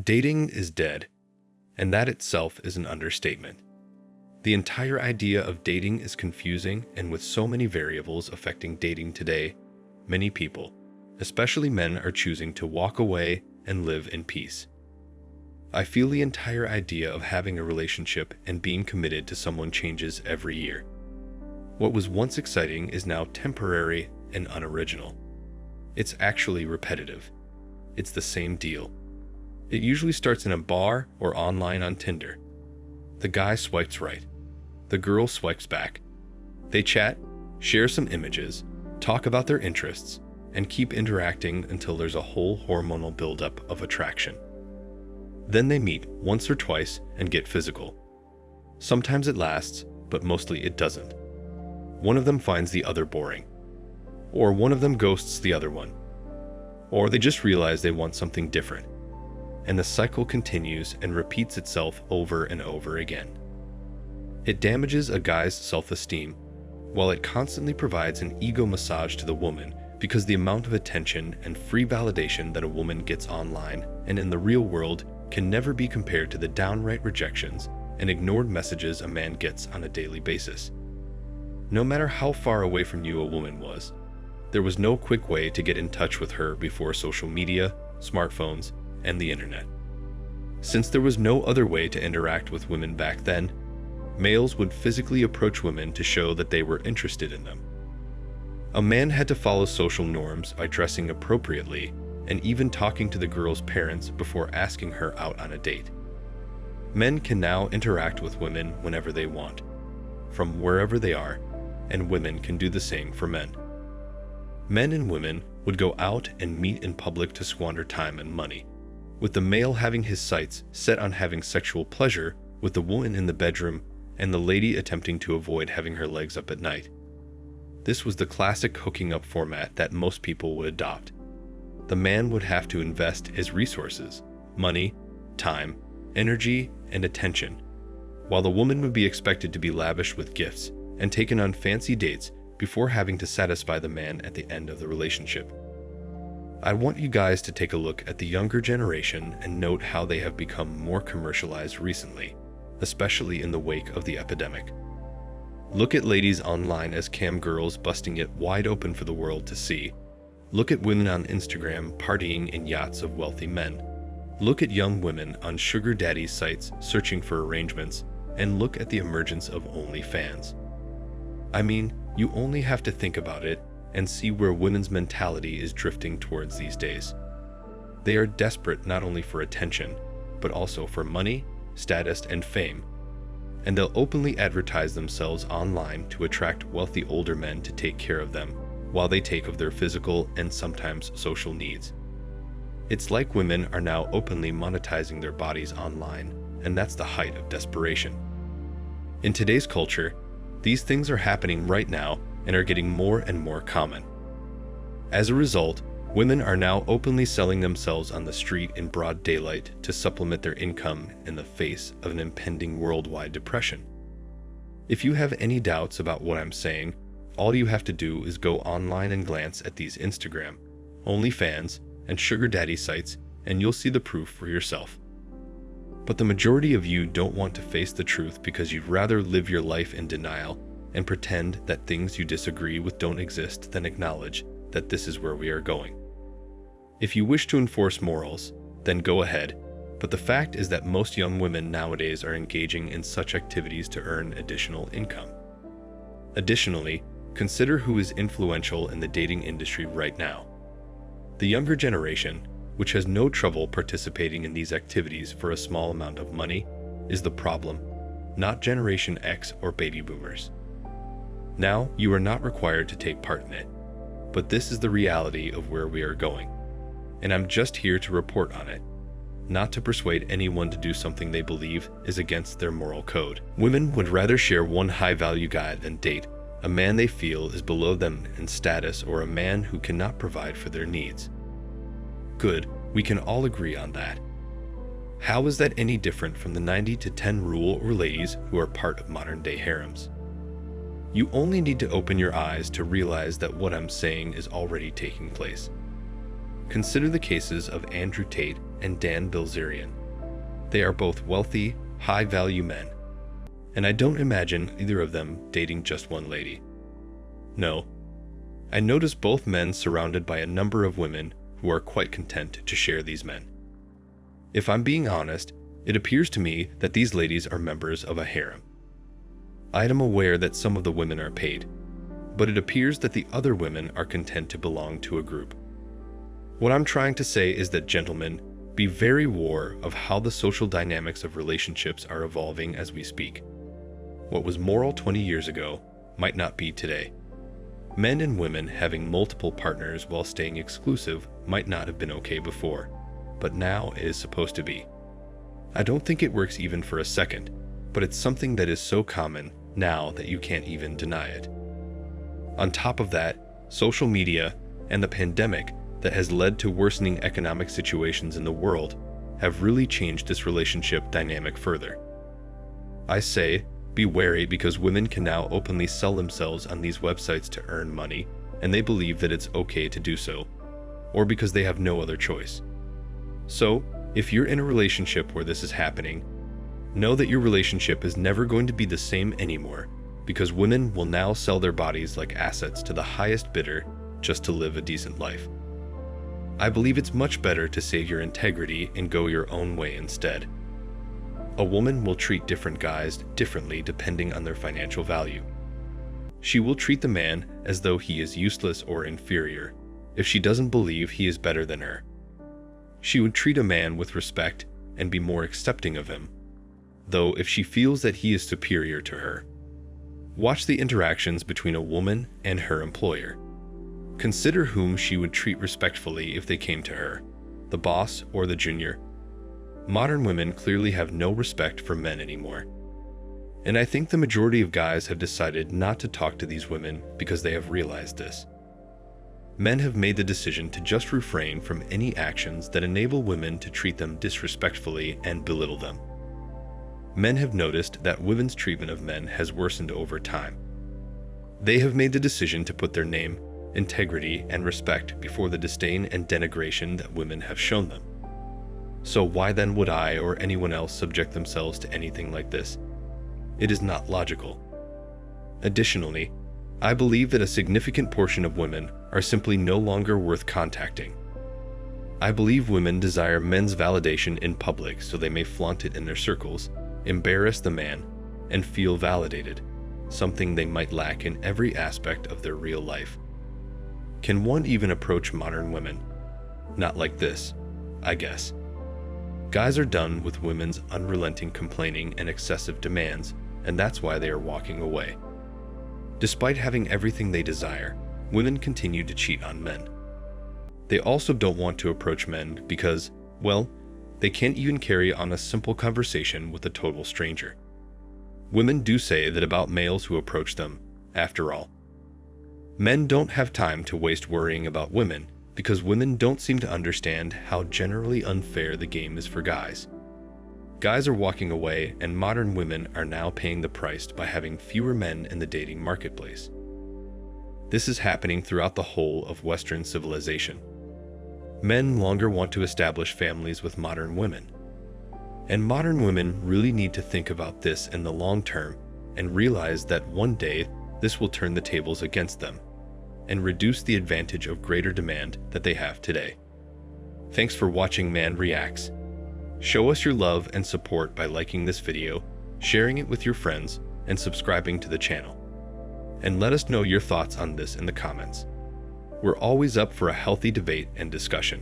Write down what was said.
Dating is dead, and that itself is an understatement. The entire idea of dating is confusing, and with so many variables affecting dating today, many people, especially men, are choosing to walk away and live in peace. I feel the entire idea of having a relationship and being committed to someone changes every year. What was once exciting is now temporary and unoriginal. It's actually repetitive. It's the same deal. It usually starts in a bar or online on Tinder. The guy swipes right. The girl swipes back. They chat, share some images, talk about their interests, and keep interacting until there's a whole hormonal buildup of attraction. Then they meet once or twice and get physical. Sometimes it lasts, but mostly it doesn't. One of them finds the other boring. Or one of them ghosts the other one. Or they just realize they want something different. And the cycle continues and repeats itself over and over again. It damages a guy's self-esteem, while it constantly provides an ego massage to the woman, because the amount of attention and free validation that a woman gets online and in the real world can never be compared to the downright rejections and ignored messages a man gets on a daily basis. No matter how far away from you a woman was, there was no quick way to get in touch with her before social media, smartphones, and the internet. Since there was no other way to interact with women back then, males would physically approach women to show that they were interested in them. A man had to follow social norms by dressing appropriately and even talking to the girl's parents before asking her out on a date. Men can now interact with women whenever they want, from wherever they are, and women can do the same for men. Men and women would go out and meet in public to squander time and money, with the male having his sights set on having sexual pleasure with the woman in the bedroom and the lady attempting to avoid having her legs up at night. This was the classic hooking up format that most people would adopt. The man would have to invest his resources, money, time, energy, and attention, while the woman would be expected to be lavish with gifts and taken on fancy dates before having to satisfy the man at the end of the relationship. I want you guys to take a look at the younger generation and note how they have become more commercialized recently, especially in the wake of the epidemic. Look at ladies online as cam girls busting it wide open for the world to see. Look at women on Instagram partying in yachts of wealthy men. Look at young women on sugar daddy sites searching for arrangements, and look at the emergence of OnlyFans. I mean, you only have to think about it and see where women's mentality is drifting towards these days. They are desperate not only for attention, but also for money, status, and fame. And they'll openly advertise themselves online to attract wealthy older men to take care of them, while they take of their physical and sometimes social needs. It's like women are now openly monetizing their bodies online, and that's the height of desperation. In today's culture, these things are happening right now and are getting more and more common. As a result, women are now openly selling themselves on the street in broad daylight to supplement their income in the face of an impending worldwide depression. If you have any doubts about what I'm saying, all you have to do is go online and glance at these Instagram, OnlyFans, and sugar daddy sites, and you'll see the proof for yourself. But the majority of you don't want to face the truth because you'd rather live your life in denial and pretend that things you disagree with don't exist than acknowledge that this is where we are going. If you wish to enforce morals, then go ahead, but the fact is that most young women nowadays are engaging in such activities to earn additional income. Additionally, consider who is influential in the dating industry right now. The younger generation, which has no trouble participating in these activities for a small amount of money, is the problem, not Generation X or baby boomers. Now, you are not required to take part in it, but this is the reality of where we are going, and I'm just here to report on it, not to persuade anyone to do something they believe is against their moral code. Women would rather share one high-value guy than date a man they feel is below them in status or a man who cannot provide for their needs. Good, we can all agree on that. How is that any different from the 90-10 rule or ladies who are part of modern-day harems? You only need to open your eyes to realize that what I'm saying is already taking place. Consider the cases of Andrew Tate and Dan Bilzerian. They are both wealthy, high-value men, and I don't imagine either of them dating just one lady. No, I notice both men surrounded by a number of women who are quite content to share these men. If I'm being honest, it appears to me that these ladies are members of a harem. I am aware that some of the women are paid, but it appears that the other women are content to belong to a group. What I'm trying to say is that, gentlemen, be very aware of how the social dynamics of relationships are evolving as we speak. What was moral 20 years ago might not be today. Men and women having multiple partners while staying exclusive might not have been okay before, but now it is supposed to be. I don't think it works even for a second, but it's something that is so common now that you can't even deny it. On top of that, social media and the pandemic that has led to worsening economic situations in the world have really changed this relationship dynamic further. I say, be wary, because women can now openly sell themselves on these websites to earn money, and they believe that it's okay to do so, or because they have no other choice. So, if you're in a relationship where this is happening, know that your relationship is never going to be the same anymore, because women will now sell their bodies like assets to the highest bidder just to live a decent life. I believe it's much better to save your integrity and go your own way instead. A woman will treat different guys differently depending on their financial value. She will treat the man as though he is useless or inferior if she doesn't believe he is better than her. She would treat a man with respect and be more accepting of him, though, if she feels that he is superior to her. Watch the interactions between a woman and her employer. Consider whom she would treat respectfully if they came to her, the boss or the junior. Modern women clearly have no respect for men anymore. And I think the majority of guys have decided not to talk to these women because they have realized this. Men have made the decision to just refrain from any actions that enable women to treat them disrespectfully and belittle them. Men have noticed that women's treatment of men has worsened over time. They have made the decision to put their name, integrity, and respect before the disdain and denigration that women have shown them. So why then would I or anyone else subject themselves to anything like this? It is not logical. Additionally, I believe that a significant portion of women are simply no longer worth contacting. I believe women desire men's validation in public so they may flaunt it in their circles, embarrass the man, and feel validated, something they might lack in every aspect of their real life. Can one even approach modern women? Not like this, I guess. Guys are done with women's unrelenting complaining and excessive demands, and that's why they are walking away. Despite having everything they desire, women continue to cheat on men. They also don't want to approach men because, well, they can't even carry on a simple conversation with a total stranger. Women do say that about males who approach them, after all. Men don't have time to waste worrying about women because women don't seem to understand how generally unfair the game is for guys. Guys are walking away, and modern women are now paying the price by having fewer men in the dating marketplace. This is happening throughout the whole of Western civilization. Men longer want to establish families with modern women. And modern women really need to think about this in the long term and realize that one day this will turn the tables against them and reduce the advantage of greater demand that they have today. Thanks for watching Man Reacts. Show us your love and support by liking this video, sharing it with your friends, and subscribing to the channel. And let us know your thoughts on this in the comments. We're always up for a healthy debate and discussion.